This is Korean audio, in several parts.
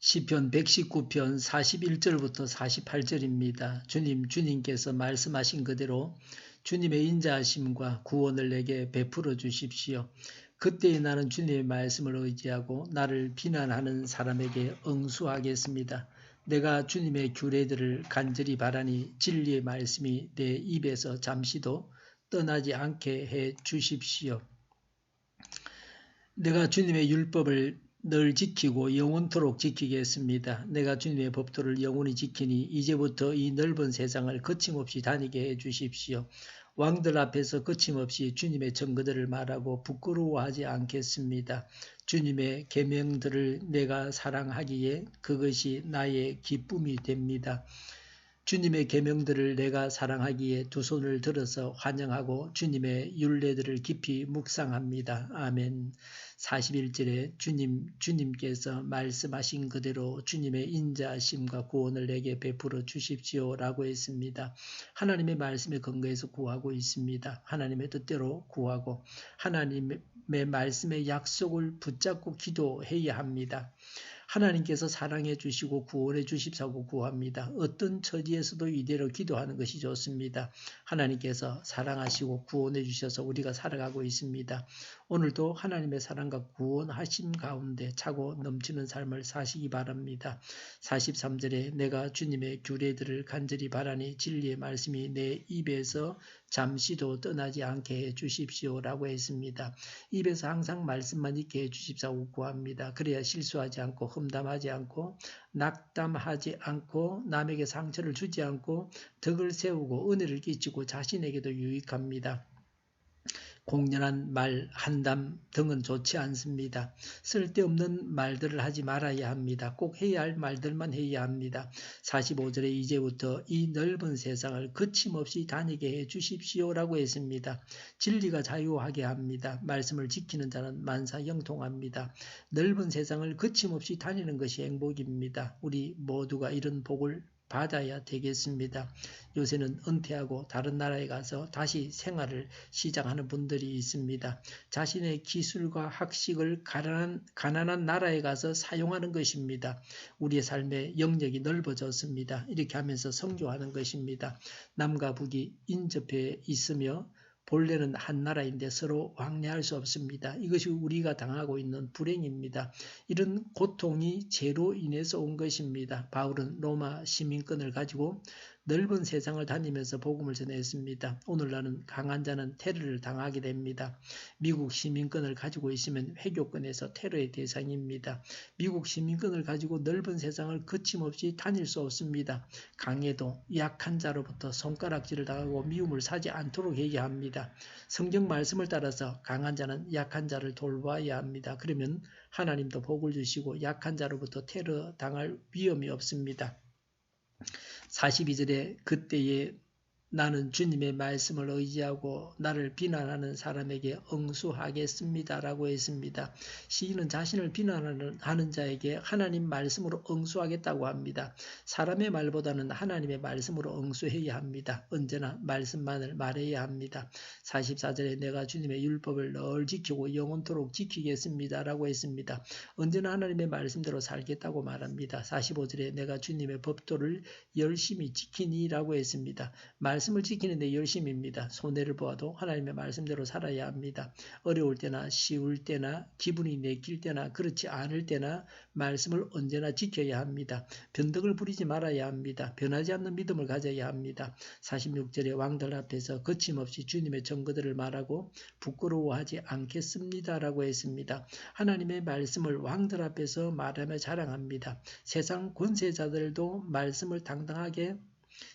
시편 119편 41절부터 48절입니다. 주님께서 말씀하신 그대로 주님의 인자하심과 구원을 내게 베풀어 주십시오. 그때에 나는 주님의 말씀을 의지하고 나를 비난하는 사람에게 응수하겠습니다. 내가 주님의 규례들을 간절히 바라니 진리의 말씀이 내 입에서 잠시도 떠나지 않게 해 주십시오. 내가 주님의 율법을 늘 지키고 영원토록 지키겠습니다. 내가 주님의 법도를 영원히 지키니 이제부터 이 넓은 세상을 거침없이 다니게 해 주십시오. 왕들 앞에서 거침없이 주님의 증거들을 말하고 부끄러워하지 않겠습니다. 주님의 계명들을 내가 사랑하기에 그것이 나의 기쁨이 됩니다. 주님의 계명들을 내가 사랑하기에 두 손을 들어서 환영하고 주님의 율례들을 깊이 묵상합니다. 아멘. 41절에 주님께서 말씀하신 그대로 주님의 인자하심과 구원을 내게 베풀어 주십시오 라고 했습니다. 하나님의 말씀에 근거해서 구하고 있습니다. 하나님의 뜻대로 구하고 하나님의 말씀의 약속을 붙잡고 기도해야 합니다. 하나님께서 사랑해 주시고 구원해 주십사고 구합니다. 어떤 처지에서도 이대로 기도하는 것이 좋습니다. 하나님께서 사랑하시고 구원해 주셔서 우리가 살아가고 있습니다. 오늘도 하나님의 사랑과 구원하심 가운데 차고 넘치는 삶을 사시기 바랍니다. 43절에 내가 주님의 규례들을 간절히 바라니 진리의 말씀이 내 입에서 잠시도 떠나지 않게 해 주십시오 라고 했습니다. 입에서 항상 말씀만 있게 해 주십사고 구합니다. 그래야 실수하지 않고 험담하지 않고 낙담하지 않고 남에게 상처를 주지 않고 덕을 세우고 은혜를 끼치고 자신에게도 유익합니다. 공연한 말, 한담 등은 좋지 않습니다. 쓸데없는 말들을 하지 말아야 합니다. 꼭 해야 할 말들만 해야 합니다. 45절에 이제부터 이 넓은 세상을 거침없이 다니게 해 주십시오라고 했습니다. 진리가 자유하게 합니다. 말씀을 지키는 자는 만사 형통합니다. 넓은 세상을 거침없이 다니는 것이 행복입니다. 우리 모두가 이런 복을 받아야 되겠습니다. 요새는 은퇴하고 다른 나라에 가서 다시 생활을 시작하는 분들이 있습니다. 자신의 기술과 학식을 가난한 나라에 가서 사용하는 것입니다. 우리의 삶의 영역이 넓어졌습니다. 이렇게 하면서 선교하는 것입니다. 남과 북이 인접해 있으며 본래는 한 나라인데 서로 왕래할 수 없습니다. 이것이 우리가 당하고 있는 불행입니다. 이런 고통이 죄로 인해서 온 것입니다. 바울은 로마 시민권을 가지고 넓은 세상을 다니면서 복음을 전했습니다. 오늘날은 강한 자는 테러를 당하게 됩니다. 미국 시민권을 가지고 있으면 회교권에서 테러의 대상입니다. 미국 시민권을 가지고 넓은 세상을 거침없이 다닐 수 없습니다. 강해도 약한 자로부터 손가락질을 당하고 미움을 사지 않도록 해야 합니다. 성경 말씀을 따라서 강한 자는 약한 자를 돌봐야 합니다. 그러면 하나님도 복을 주시고 약한 자로부터 테러 당할 위험이 없습니다. 42절에 그때에 나는 주님의 말씀을 의지하고 나를 비난하는 사람에게 응수하겠습니다 라고 했습니다. 시인은 자신을 비난하는 자에게 하나님 말씀으로 응수하겠다고 합니다. 사람의 말보다는 하나님의 말씀으로 응수해야 합니다. 언제나 말씀만을 말해야 합니다. 44절에 내가 주님의 율법을 늘 지키고 영원토록 지키겠습니다 라고 했습니다. 언제나 하나님의 말씀대로 살겠다고 말합니다. 45절에 내가 주님의 법도를 열심히 지키니 라고 했습니다. 말씀을 지키는 데 열심입니다. 손해를 보아도 하나님의 말씀대로 살아야 합니다. 어려울 때나 쉬울 때나 기분이 내킬 때나 그렇지 않을 때나 말씀을 언제나 지켜야 합니다. 변덕을 부리지 말아야 합니다. 변하지 않는 믿음을 가져야 합니다. 46절에 왕들 앞에서 거침없이 주님의 증거들을 말하고 부끄러워하지 않겠습니다 라고 했습니다. 하나님의 말씀을 왕들 앞에서 말하며 자랑합니다. 세상 권세자들도 말씀을 당당하게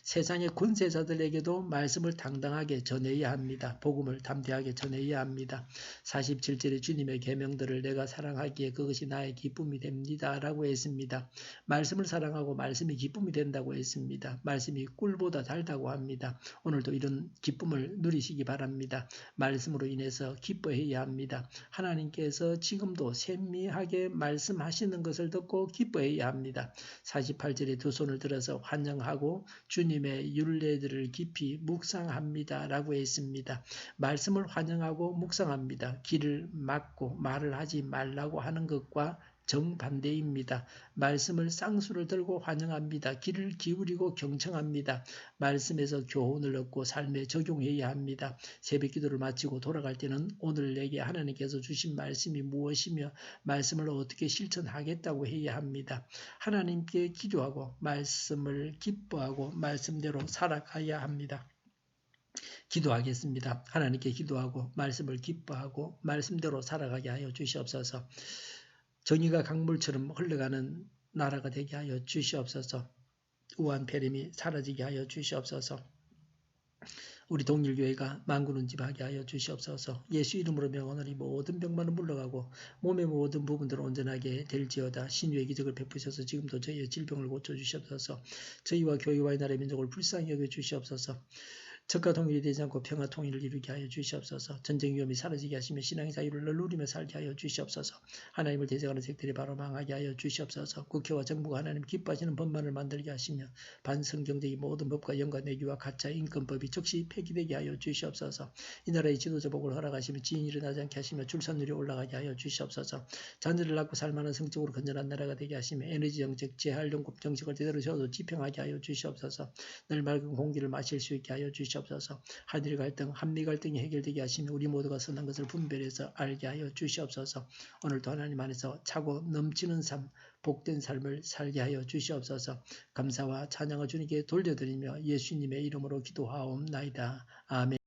세상의 권세자들에게도 말씀을 당당하게 전해야 합니다. 복음을 담대하게 전해야 합니다. 47절에 주님의 계명들을 내가 사랑하기에 그것이 나의 기쁨이 됩니다 라고 했습니다. 말씀을 사랑하고 말씀이 기쁨이 된다고 했습니다. 말씀이 꿀보다 달다고 합니다. 오늘도 이런 기쁨을 누리시기 바랍니다. 말씀으로 인해서 기뻐해야 합니다. 하나님께서 지금도 세미하게 말씀하시는 것을 듣고 기뻐해야 합니다. 48절에 두 손을 들어서 환영하고 주님의 율례들을 깊이 묵상합니다 라고 했습니다. 말씀을 환영하고 묵상합니다. 길을 막고 말을 하지 말라고 하는 것과 정반대입니다. 말씀을 쌍수를 들고 환영합니다. 귀를 기울이고 경청합니다. 말씀에서 교훈을 얻고 삶에 적용해야 합니다. 새벽 기도를 마치고 돌아갈 때는 오늘 내게 하나님께서 주신 말씀이 무엇이며 말씀을 어떻게 실천하겠다고 해야 합니다. 하나님께 기도하고 말씀을 기뻐하고 말씀대로 살아가야 합니다. 기도하겠습니다. 하나님께 기도하고 말씀을 기뻐하고 말씀대로 살아가게 하여 주시옵소서. 정의가 강물처럼 흘러가는 나라가 되게 하여 주시옵소서. 우한 패림이 사라지게 하여 주시옵소서. 우리 동일교회가 만군운집하게 하여 주시옵소서. 예수 이름으로 명하노니 모든 병만은 물러가고 몸의 모든 부분들을 온전하게 될지어다. 신유의 기적을 베푸셔서 지금도 저희의 질병을 고쳐주시옵소서. 저희와 교회와 나라의 민족을 불쌍히 여겨주시옵소서. 적과 통일이 되지 않고 평화 통일을 이루게 하여 주시옵소서. 전쟁 위험이 사라지게 하시며 신앙의 자유를 늘 누리며 살게 하여 주시옵소서. 하나님을 대적하는 색들이 바로 망하게 하여 주시옵소서. 국회와 정부가 하나님 기뻐하시는 법만을 만들게 하시며 반성경적인 모든 법과 연관 내기와 가짜 인권법이 즉시 폐기되게 하여 주시옵소서. 이 나라의 지도자 복을 허락하시며 지인이 일어나지 않게 하시며 출산율이 올라가게 하여 주시옵소서. 자녀를 낳고 살만한 성적으로 건전한 나라가 되게 하시며 에너지 정책, 재활용급 정책을 제대로 세워서 집행하게 하여 주시옵소서. 늘 맑은 공기를 마실 수 있게 하여 주시옵소서. 하늘 갈등, 한미 갈등이 해결되게 하시며 우리 모두가 선한 것을 분별해서 알게 하여 주시옵소서. 오늘도 하나님 안에서 차고 넘치는 삶, 복된 삶을 살게 하여 주시옵소서. 감사와 찬양을 주님께 돌려드리며 예수님의 이름으로 기도하옵나이다. 아멘.